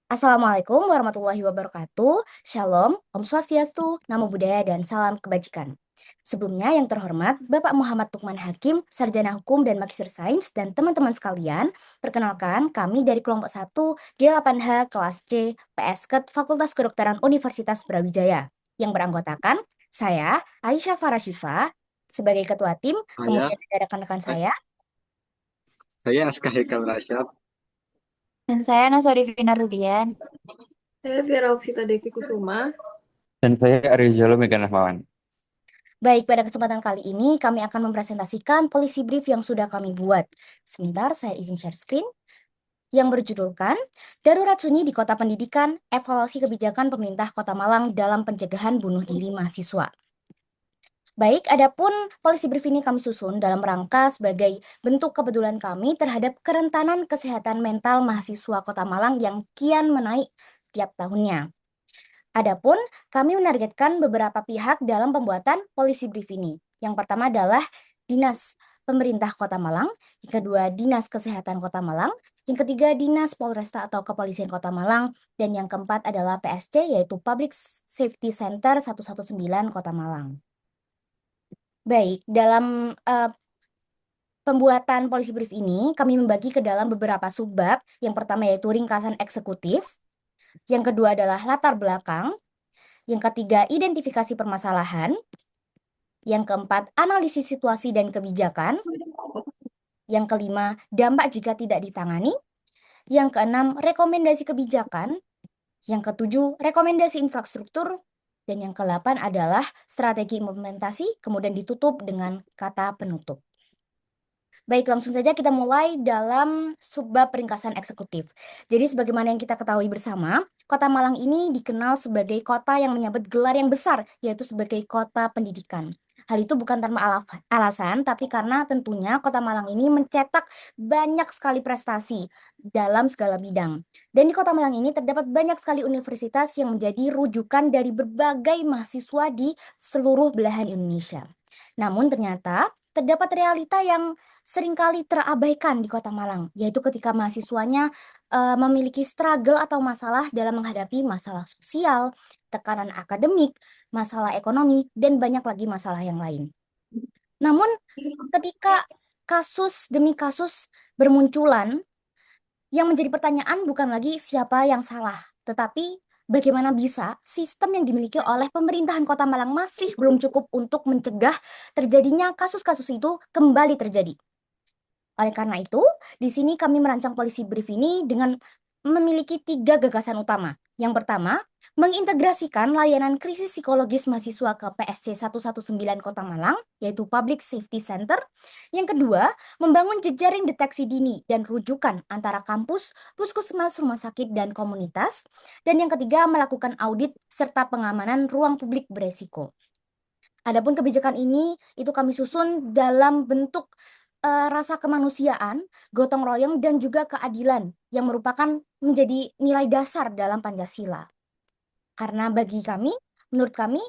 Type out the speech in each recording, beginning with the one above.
Assalamualaikum warahmatullahi wabarakatuh. Shalom, Om Swastiastu, Namo Buddhaya, dan salam kebajikan. Sebelumnya yang terhormat, Bapak Muhammad Tukman Hakim, Sarjana Hukum dan Magister Sains, dan teman-teman sekalian, perkenalkan kami dari kelompok 1 G8H kelas C PSKET Fakultas Kedokteran Universitas Brawijaya yang beranggotakan saya, Aisyah Farashifa, sebagai ketua tim, Saya, kemudian ada rekan-rekan saya. saya Aska Hekal Rasyad. Dan saya Nasarifina Rudian. Saya Tiara Oksita Devi Kusuma. Dan saya Aryo Jolo Megan Rahmawan. Baik, pada kesempatan kali ini kami akan mempresentasikan policy brief yang sudah kami buat. Sebentar, saya izin share screen. Yang berjudulkan Darurat Sunyi di Kota Pendidikan, Evaluasi Kebijakan Pemerintah Kota Malang dalam Pencegahan Bunuh Diri Mahasiswa. Baik, adapun policy brief ini kami susun dalam rangka sebagai bentuk kepedulian kami terhadap kerentanan kesehatan mental mahasiswa Kota Malang yang kian menaik tiap tahunnya. Adapun kami menargetkan beberapa pihak dalam pembuatan policy brief ini. Yang pertama adalah Dinas Pemerintah Kota Malang, yang kedua Dinas Kesehatan Kota Malang, yang ketiga Dinas Polresta atau Kepolisian Kota Malang, dan yang keempat adalah PSC yaitu Public Safety Center 119 Kota Malang. Baik, dalam pembuatan policy brief ini kami membagi ke dalam beberapa subbab. Yang pertama yaitu ringkasan eksekutif, yang kedua adalah latar belakang, yang ketiga, identifikasi permasalahan. Yang keempat, analisis situasi dan kebijakan. Yang kelima, dampak jika tidak ditangani. Yang keenam, rekomendasi kebijakan. Yang ketujuh, rekomendasi infrastruktur. Dan yang kedelapan adalah strategi implementasi, kemudian ditutup dengan kata penutup. Baik, langsung saja kita mulai dalam subbab ringkasan eksekutif. Jadi sebagaimana yang kita ketahui bersama, Kota Malang ini dikenal sebagai kota yang menyabet gelar yang besar, yaitu sebagai kota pendidikan. Hal itu bukan tanpa alasan, tapi karena tentunya Kota Malang ini mencetak banyak sekali prestasi dalam segala bidang. Dan di Kota Malang ini terdapat banyak sekali universitas yang menjadi rujukan dari berbagai mahasiswa di seluruh belahan Indonesia. Namun ternyata terdapat realita yang seringkali terabaikan di Kota Malang, yaitu ketika mahasiswanya memiliki struggle atau masalah dalam menghadapi masalah sosial, tekanan akademik, masalah ekonomi, dan banyak lagi masalah yang lain. Namun ketika kasus demi kasus bermunculan, yang menjadi pertanyaan bukan lagi siapa yang salah, tetapi bagaimana bisa sistem yang dimiliki oleh pemerintahan Kota Malang masih belum cukup untuk mencegah terjadinya kasus-kasus itu kembali terjadi. Oleh karena itu, di sini kami merancang policy brief ini dengan memiliki 3 gagasan utama. Yang pertama, mengintegrasikan layanan krisis psikologis mahasiswa ke PSC 119 Kota Malang, yaitu Public Safety Center. Yang kedua, membangun jejaring deteksi dini dan rujukan antara kampus, puskesmas, rumah sakit, dan komunitas. Dan yang ketiga, melakukan audit serta pengamanan ruang publik beresiko. Adapun kebijakan ini itu kami susun dalam bentuk rasa kemanusiaan, gotong royong, dan juga keadilan yang merupakan menjadi nilai dasar dalam Pancasila. Karena bagi kami, menurut kami,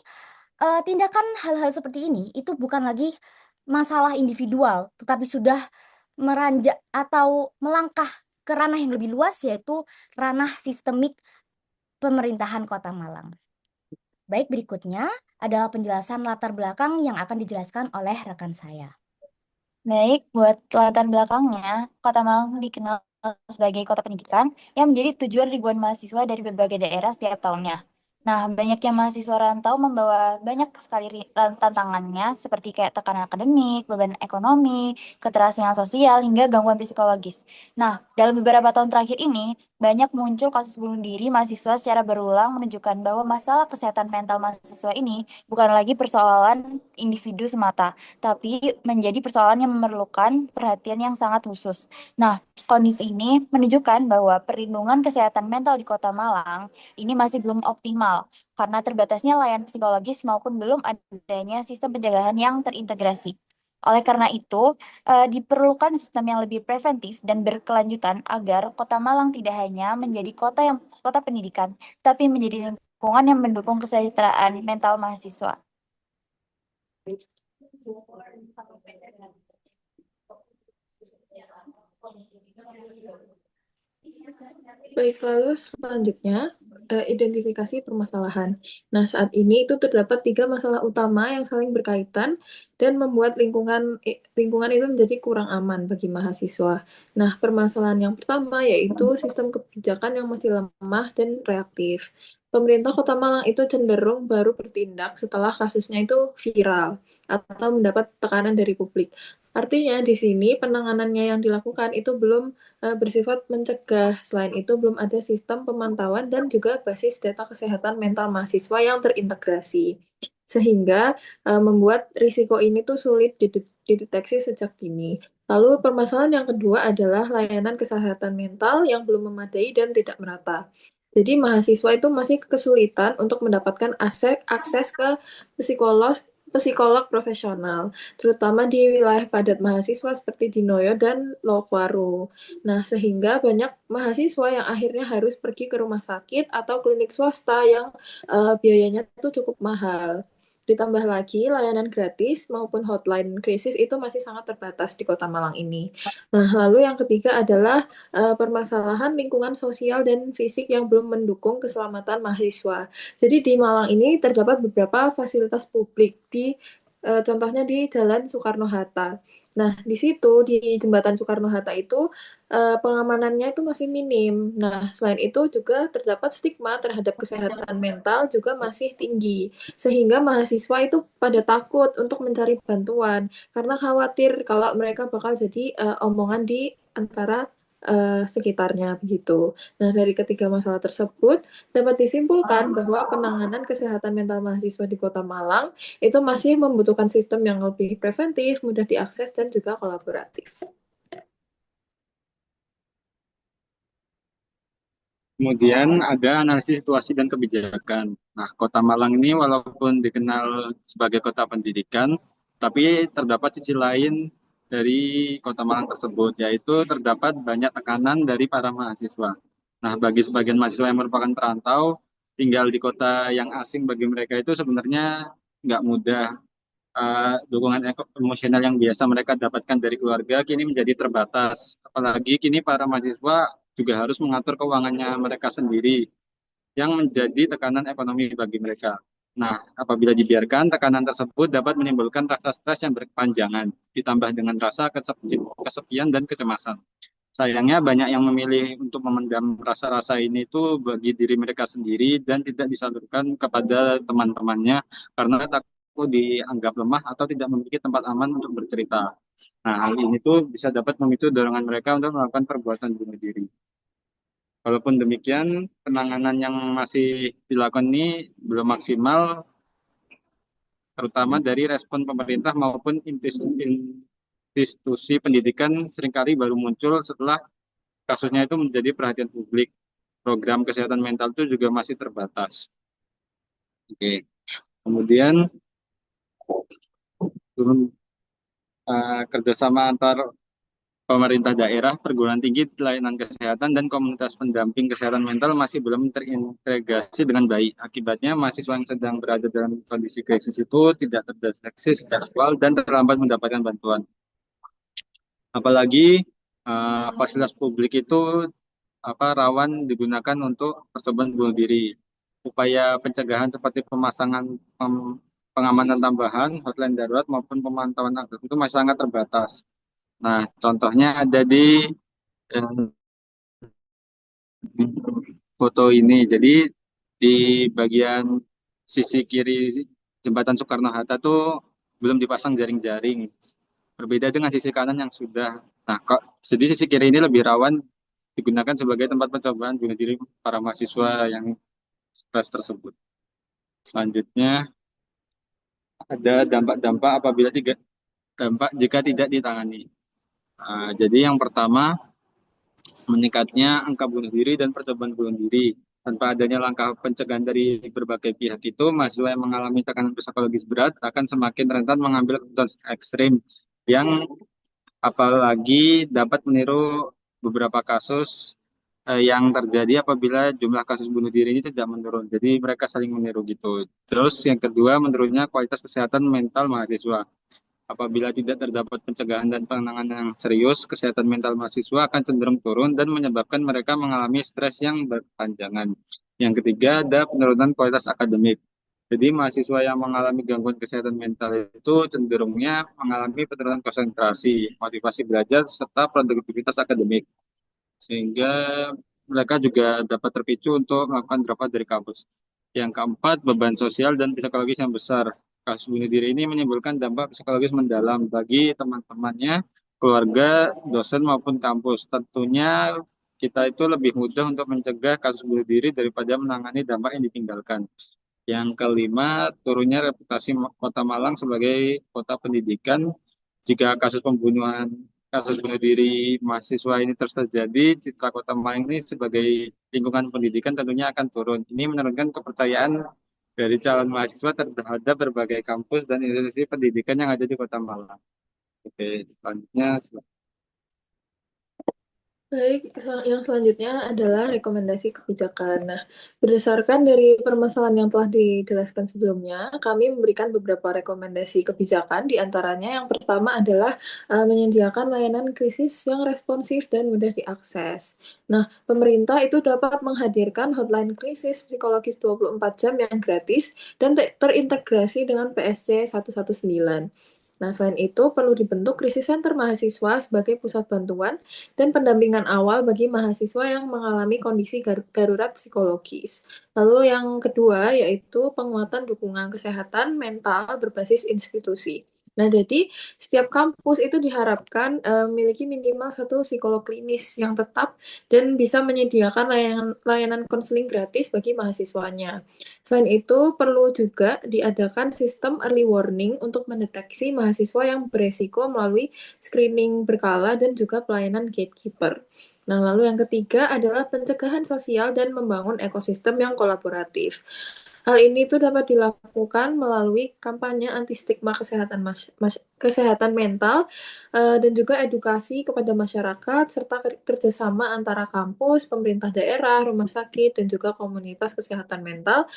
tindakan hal-hal seperti ini itu bukan lagi masalah individual, tetapi sudah meranjak atau melangkah ke ranah yang lebih luas, yaitu ranah sistemik pemerintahan Kota Malang. Baik, berikutnya adalah penjelasan latar belakang yang akan dijelaskan oleh rekan saya. Baik, buat latar belakangnya, Kota Malang dikenal sebagai kota pendidikan yang menjadi tujuan ribuan mahasiswa dari berbagai daerah setiap tahunnya. Nah, banyaknya mahasiswa rantau membawa banyak sekali tantangannya seperti kayak tekanan akademik, beban ekonomi, keterasian sosial, hingga gangguan psikologis. Nah, dalam beberapa tahun terakhir ini, banyak muncul kasus bunuh diri mahasiswa secara berulang menunjukkan bahwa masalah kesehatan mental mahasiswa ini bukan lagi persoalan individu semata, tapi menjadi persoalan yang memerlukan perhatian yang sangat khusus. Nah, kondisi ini menunjukkan bahwa perlindungan kesehatan mental di Kota Malang ini masih belum optimal karena terbatasnya layanan psikologis maupun belum adanya sistem pencegahan yang terintegrasi. Oleh karena itu, diperlukan sistem yang lebih preventif dan berkelanjutan agar Kota Malang tidak hanya menjadi kota pendidikan, tapi menjadi lingkungan yang mendukung kesejahteraan mental mahasiswa. Baik, lalu selanjutnya identifikasi permasalahan. Nah, saat ini itu terdapat tiga masalah utama yang saling berkaitan dan membuat lingkungan itu menjadi kurang aman bagi mahasiswa. Nah, permasalahan yang pertama yaitu sistem kebijakan yang masih lemah dan reaktif. Pemerintah Kota Malang itu cenderung baru bertindak setelah kasusnya itu viral atau mendapat tekanan dari publik. Artinya di sini penanganannya yang dilakukan itu belum bersifat mencegah. Selain itu, belum ada sistem pemantauan dan juga basis data kesehatan mental mahasiswa yang terintegrasi. Sehingga membuat risiko ini tuh sulit dideteksi sejak dini. Lalu permasalahan yang kedua adalah layanan kesehatan mental yang belum memadai dan tidak merata. Jadi mahasiswa itu masih kesulitan untuk mendapatkan akses ke psikolog psikolog profesional, terutama di wilayah padat mahasiswa seperti di Noyo dan Lokwaro. Nah, sehingga banyak mahasiswa yang akhirnya harus pergi ke rumah sakit atau klinik swasta yang biayanya itu cukup mahal. Ditambah lagi, layanan gratis maupun hotline krisis itu masih sangat terbatas di Kota Malang ini. Nah, lalu yang ketiga adalah permasalahan lingkungan sosial dan fisik yang belum mendukung keselamatan mahasiswa. Jadi di Malang ini terdapat beberapa fasilitas publik contohnya di Jalan Soekarno-Hatta. Nah, di situ di Jembatan Soekarno-Hatta itu pengamanannya itu masih minim. Nah, selain itu juga terdapat stigma terhadap kesehatan mental juga masih tinggi, sehingga mahasiswa itu pada takut untuk mencari bantuan karena khawatir kalau mereka bakal jadi omongan di antara sekitarnya begitu. Nah, dari ketiga masalah tersebut dapat disimpulkan bahwa penanganan kesehatan mental mahasiswa di Kota Malang itu masih membutuhkan sistem yang lebih preventif, mudah diakses, dan juga kolaboratif. Kemudian ada analisis situasi dan kebijakan. Nah, Kota Malang ini walaupun dikenal sebagai kota pendidikan, tapi terdapat sisi lain dari Kota Malang tersebut, yaitu terdapat banyak tekanan dari para mahasiswa. Nah, bagi sebagian mahasiswa yang merupakan perantau, tinggal di kota yang asing bagi mereka itu sebenarnya nggak mudah. Dukungan emosional yang biasa mereka dapatkan dari keluarga kini menjadi terbatas. Apalagi kini para mahasiswa juga harus mengatur keuangannya mereka sendiri yang menjadi tekanan ekonomi bagi mereka. Nah, apabila dibiarkan, tekanan tersebut dapat menimbulkan rasa stres yang berkepanjangan, ditambah dengan rasa kesepian dan kecemasan. Sayangnya banyak yang memilih untuk memendam rasa-rasa ini itu bagi diri mereka sendiri dan tidak disalurkan kepada teman-temannya karena takut dianggap lemah atau tidak memiliki tempat aman untuk bercerita. Nah, hal ini tuh bisa dapat memicu dorongan mereka untuk melakukan perbuatan bunuh diri. Walaupun demikian, penanganan yang masih dilakukan ini belum maksimal, terutama dari respon pemerintah maupun institusi pendidikan seringkali baru muncul setelah kasusnya itu menjadi perhatian publik. Program kesehatan mental itu juga masih terbatas. Oke. Kemudian turun kerjasama antar pemerintah daerah, perguruan tinggi, layanan kesehatan, dan komunitas pendamping kesehatan mental masih belum terintegrasi dengan baik. Akibatnya, mahasiswa yang sedang berada dalam kondisi krisis itu tidak terdeteksi secara awal dan terlambat mendapatkan bantuan. Apalagi fasilitas publik itu rawan digunakan untuk percobaan bunuh diri. Upaya pencegahan seperti pemasangan pengamanan tambahan, hotline darurat maupun pemantauan aktif itu masih sangat terbatas. Nah, contohnya ada eh, di foto ini. Jadi di bagian sisi kiri jembatan Soekarno-Hatta tuh belum dipasang jaring-jaring. Berbeda dengan sisi kanan yang sudah. Nah, kok jadi sisi kiri ini lebih rawan digunakan sebagai tempat percobaan bunuh diri para mahasiswa yang stres tersebut. Selanjutnya ada dampak-dampak apabila dampak jika tidak ditangani. Jadi yang pertama meningkatnya angka bunuh diri dan percobaan bunuh diri. Tanpa adanya langkah pencegahan dari berbagai pihak itu, mahasiswa yang mengalami tekanan psikologis berat akan semakin rentan mengambil keputusan ekstrim yang apalagi dapat meniru beberapa kasus yang terjadi apabila jumlah kasus bunuh diri ini tidak menurun. Jadi mereka saling meniru gitu. Terus yang kedua, menurunnya kualitas kesehatan mental mahasiswa. Apabila tidak terdapat pencegahan dan penanganan yang serius, kesehatan mental mahasiswa akan cenderung turun dan menyebabkan mereka mengalami stres yang berkepanjangan. Yang ketiga, ada penurunan kualitas akademik. Jadi mahasiswa yang mengalami gangguan kesehatan mental itu cenderungnya mengalami penurunan konsentrasi, motivasi belajar, serta produktivitas akademik. Sehingga mereka juga dapat terpicu untuk melakukan drop out dari kampus. Yang keempat, beban sosial dan psikologis yang besar. Kasus bunuh diri ini menimbulkan dampak psikologis mendalam bagi teman-temannya, keluarga, dosen maupun kampus. Tentunya kita itu lebih mudah untuk mencegah kasus bunuh diri daripada menangani dampak yang ditinggalkan. Yang kelima, turunnya reputasi Kota Malang sebagai kota pendidikan. Jika kasus bunuh diri mahasiswa ini terus terjadi, citra Kota Malang ini sebagai lingkungan pendidikan tentunya akan turun. Ini menurunkan kepercayaan dari calon mahasiswa terhadap berbagai kampus dan institusi pendidikan yang ada di Kota Malang. Oke, selanjutnya. Baik, yang selanjutnya adalah rekomendasi kebijakan. Nah, berdasarkan dari permasalahan yang telah dijelaskan sebelumnya, kami memberikan beberapa rekomendasi kebijakan. Di antaranya yang pertama adalah menyediakan layanan krisis yang responsif dan mudah diakses. Nah, pemerintah itu dapat menghadirkan hotline krisis psikologis 24 jam yang gratis dan terintegrasi dengan PSC 119. Nah, selain itu, perlu dibentuk krisis center mahasiswa sebagai pusat bantuan dan pendampingan awal bagi mahasiswa yang mengalami kondisi darurat psikologis. Lalu yang kedua yaitu penguatan dukungan kesehatan mental berbasis institusi. Nah, jadi setiap kampus itu diharapkan memiliki minimal satu psikolog klinis yang tetap dan bisa menyediakan layanan konseling gratis bagi mahasiswanya. Selain itu, perlu juga diadakan sistem early warning untuk mendeteksi mahasiswa yang beresiko melalui screening berkala dan juga pelayanan gatekeeper. Nah, lalu yang ketiga adalah pencegahan sosial dan membangun ekosistem yang kolaboratif. Hal ini tuh dapat dilakukan melalui kampanye anti stigma kesehatan mental dan juga edukasi kepada masyarakat serta kerjasama antara kampus, pemerintah daerah, rumah sakit dan juga komunitas kesehatan mental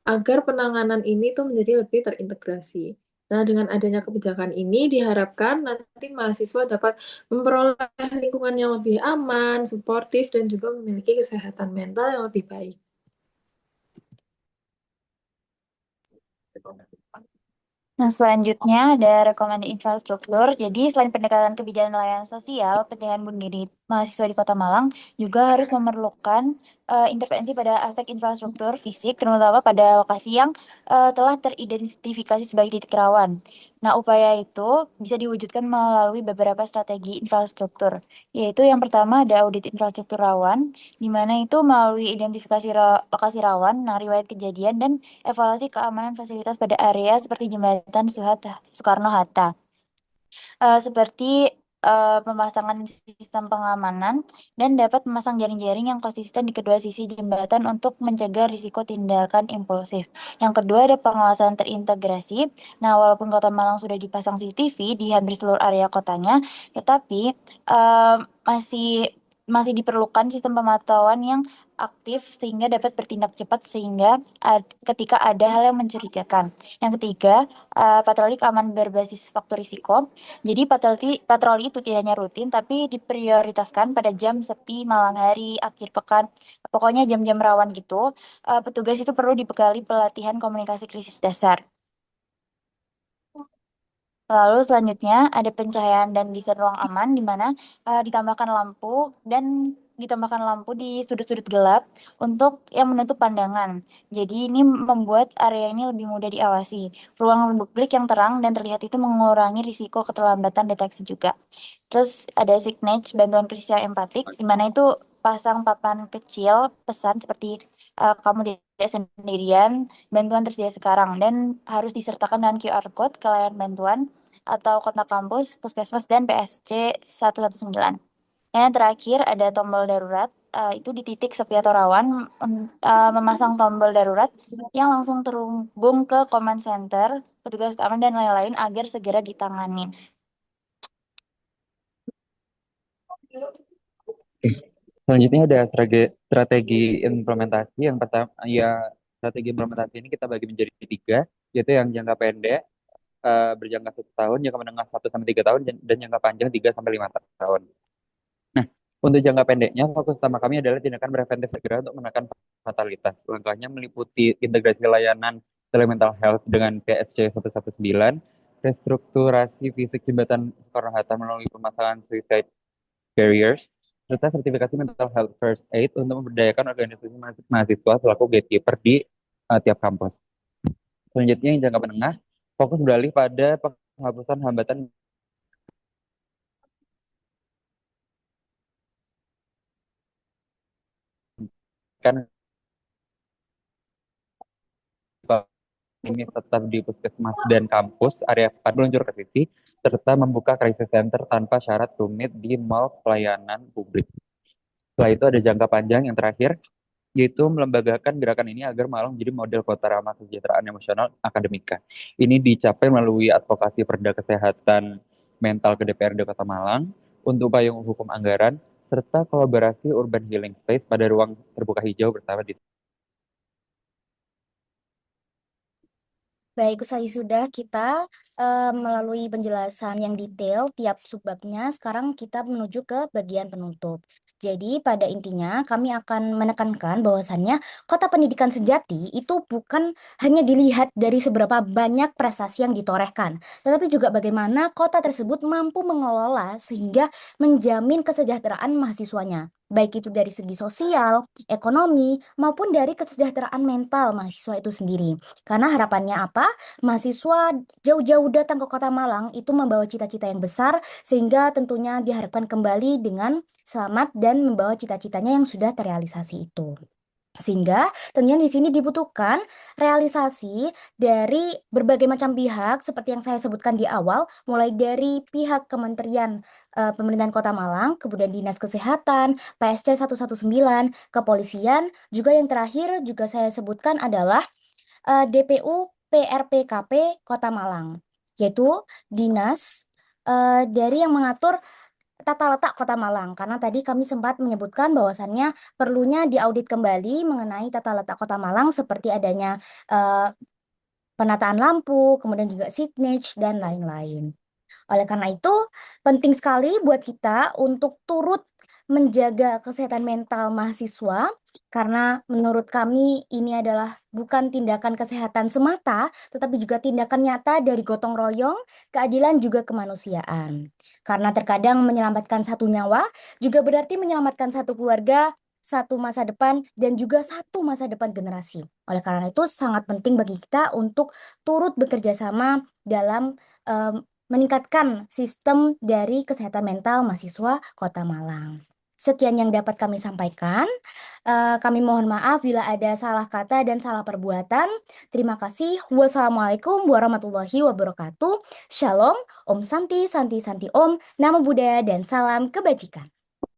agar penanganan ini tuh menjadi lebih terintegrasi. Nah, dengan adanya kebijakan ini diharapkan nanti mahasiswa dapat memperoleh lingkungan yang lebih aman, suportif, dan juga memiliki kesehatan mental yang lebih baik. Nah, selanjutnya ada rekomendasi infrastruktur. Jadi, selain pendekatan kebijakan layanan sosial, pencegahan bunuh diri mahasiswa di Kota Malang juga harus memerlukan intervensi pada aspek infrastruktur fisik, terutama pada lokasi yang telah teridentifikasi sebagai titik rawan. Nah, upaya itu bisa diwujudkan melalui beberapa strategi infrastruktur, yaitu yang pertama ada audit infrastruktur rawan, di mana itu melalui identifikasi lokasi rawan, nah, riwayat kejadian, dan evaluasi keamanan fasilitas pada area seperti jembatan Soekarno-Hatta. Seperti pemasangan sistem pengamanan dan dapat memasang jaring-jaring yang konsisten di kedua sisi jembatan untuk mencegah risiko tindakan impulsif. Yang kedua ada pengawasan terintegrasi. Nah, walaupun Kota Malang sudah dipasang CCTV di hampir seluruh area kotanya, tetapi masih masih diperlukan sistem pemantauan yang aktif sehingga dapat bertindak cepat sehingga ketika ada hal yang mencurigakan. Yang ketiga, patroli keamanan berbasis faktor risiko. Jadi patroli itu tidak hanya rutin, tapi diprioritaskan pada jam sepi, malam hari, akhir pekan. Pokoknya jam-jam rawan gitu. Petugas itu perlu dibekali pelatihan komunikasi krisis dasar. Lalu selanjutnya ada pencahayaan dan desain ruang aman di mana ditambahkan lampu di sudut-sudut gelap untuk yang menutup pandangan. Jadi ini membuat area ini lebih mudah diawasi. Ruang publik yang terang dan terlihat itu mengurangi risiko keterlambatan deteksi juga. Terus ada signage bantuan krisis yang empatik di mana itu pasang papan kecil pesan seperti kamu tidak sendirian, bantuan tersedia sekarang dan harus disertakan dengan QR code ke layanan bantuan atau kontak kampus, puskesmas, dan PSC 119. Yang terakhir ada tombol darurat, itu di titik sepi atau rawan, memasang tombol darurat yang langsung terhubung ke command center, petugas keamanan, dan lain-lain agar segera ditangani. Selanjutnya ada strategi implementasi. Yang pertama, ya strategi implementasi ini kita bagi menjadi tiga, yaitu yang jangka pendek, berjangka 1 tahun, jangka menengah 1 sampai 3 tahun, dan jangka panjang 3 sampai 5 tahun. Nah, untuk jangka pendeknya, fokus utama kami adalah tindakan preventif segera untuk menekan fatalitas. Langkahnya meliputi integrasi layanan telemental health dengan PSC 119, restrukturasi fisik jembatan Soekarno-Hatta melalui pemasangan suicide barriers, serta sertifikasi mental health first aid untuk memberdayakan organisasi mahasiswa selaku gatekeeper di tiap kampus. Selanjutnya yang jangka menengah, fokus beralih pada penghapusan hambatan kan ini tetap di puskesmas dan kampus, area meluncur ke sisi, serta membuka crisis center tanpa syarat rumit di mall pelayanan publik. Setelah itu ada jangka panjang yang terakhir, yaitu melembagakan gerakan ini agar Malang menjadi model kota ramah kesejahteraan emosional akademika. Ini dicapai melalui advokasi perda kesehatan mental ke DPRD Kota Malang, untuk payung hukum anggaran, serta kolaborasi urban healing space pada ruang terbuka hijau bersama di. Baik, usai sudah kita melalui penjelasan yang detail tiap subbabnya, sekarang kita menuju ke bagian penutup. Jadi pada intinya kami akan menekankan bahwasannya kota pendidikan sejati itu bukan hanya dilihat dari seberapa banyak prestasi yang ditorehkan, tetapi juga bagaimana kota tersebut mampu mengelola sehingga menjamin kesejahteraan mahasiswanya. Baik itu dari segi sosial, ekonomi, maupun dari kesejahteraan mental mahasiswa itu sendiri. Karena harapannya apa? Mahasiswa jauh-jauh datang ke Kota Malang itu membawa cita-cita yang besar sehingga tentunya diharapkan kembali dengan selamat dan membawa cita-citanya yang sudah terrealisasi itu. Sehingga tentunya di sini dibutuhkan realisasi dari berbagai macam pihak seperti yang saya sebutkan di awal, mulai dari pihak Kementerian Pemerintahan Kota Malang, kemudian Dinas Kesehatan, PSC 119, kepolisian, juga yang terakhir juga saya sebutkan adalah DPU PRPKP Kota Malang, yaitu dinas dari yang mengatur tata letak Kota Malang. Karena tadi kami sempat menyebutkan bahwasannya perlunya diaudit kembali mengenai tata letak Kota Malang seperti adanya penataan lampu, kemudian juga signage dan lain-lain. Oleh karena itu, penting sekali buat kita untuk turut menjaga kesehatan mental mahasiswa, karena menurut kami ini adalah bukan tindakan kesehatan semata, tetapi juga tindakan nyata dari gotong royong, keadilan juga kemanusiaan. Karena terkadang menyelamatkan satu nyawa, juga berarti menyelamatkan satu keluarga, satu masa depan, dan juga satu masa depan generasi. Oleh karena itu, sangat penting bagi kita untuk turut bekerja sama dalam meningkatkan sistem dari kesehatan mental mahasiswa Kota Malang. Sekian yang dapat kami sampaikan. Kami mohon maaf bila ada salah kata dan salah perbuatan. Terima kasih. Wassalamualaikum warahmatullahi wabarakatuh. Shalom, Om Santi, Santi, Santi Om, Namo Buddhaya, dan salam kebajikan.